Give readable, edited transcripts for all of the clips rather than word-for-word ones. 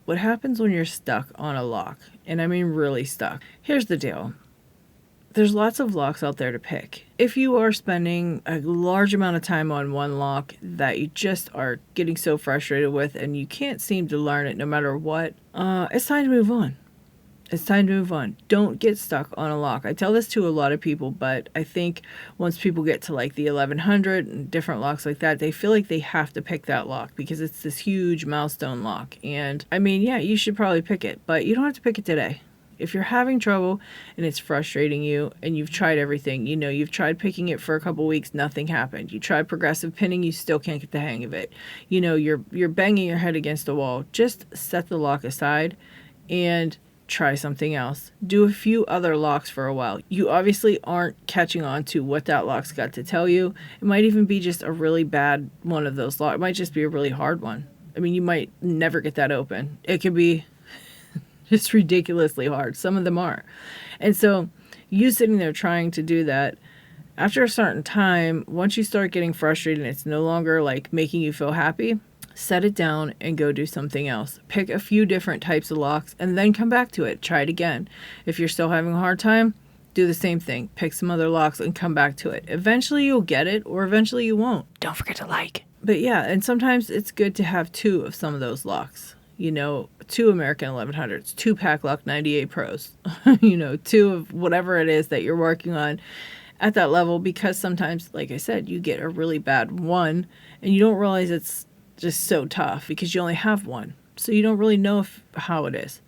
what happens when you're stuck on a lock, and I mean really stuck. Here's the deal. There's lots of locks out there to pick. If you are spending a large amount of time on one lock that you just are getting so frustrated with and you can't seem to learn it no matter what, it's time to move on. It's time to move on. Don't get stuck on a lock. I tell this to a lot of people, but I think once people get to like the 1100 and different locks like that, they feel like they have to pick that lock because it's this huge milestone lock. And I mean, yeah, you should probably pick it, but you don't have to pick it today. If you're having trouble and it's frustrating you and you've tried everything, you've tried picking it for a couple weeks, nothing happened. You tried progressive pinning, you still can't get the hang of it. You're banging your head against the wall. Just set the lock aside and try something else. Do a few other locks for a while. You obviously aren't catching on to what that lock's got to tell you. It might even be just a really bad one of those locks. It might just be a really hard one. I mean, you might never get that open. It could be just ridiculously hard. Some of them are. And so you sitting there trying to do that, after a certain time, once you start getting frustrated and it's no longer like making you feel happy, set it down and go do something else. Pick a few different types of locks and then come back to it. Try it again. If you're still having a hard time, do the same thing. Pick some other locks and come back to it. Eventually you'll get it or eventually you won't. Don't forget to like. But yeah, and sometimes it's good to have two of some of those locks. 2 American 1100s, 2 Pack Lock 98 Pros, 2 of whatever it is that you're working on at that level, because sometimes, like I said, you get a really bad one and you don't realize it's just so tough because you only have one. So you don't really know how it is.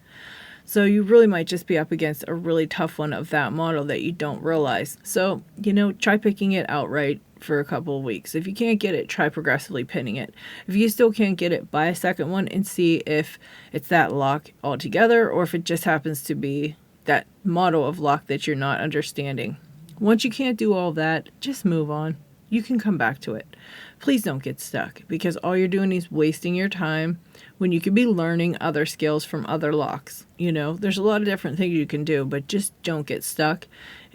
So you really might just be up against a really tough one of that model that you don't realize. So, try picking it outright for a couple of weeks. If you can't get it, try progressively pinning it. If you still can't get it, buy a second one and see if it's that lock altogether or if it just happens to be that model of lock that you're not understanding. Once you can't do all that, just move on. You can come back to it. Please don't get stuck, because all you're doing is wasting your time when you could be learning other skills from other locks. There's a lot of different things you can do, but just don't get stuck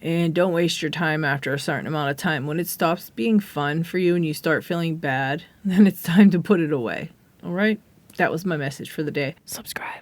and don't waste your time after a certain amount of time. When it stops being fun for you and you start feeling bad, then it's time to put it away. All right? That was my message for the day. Subscribe.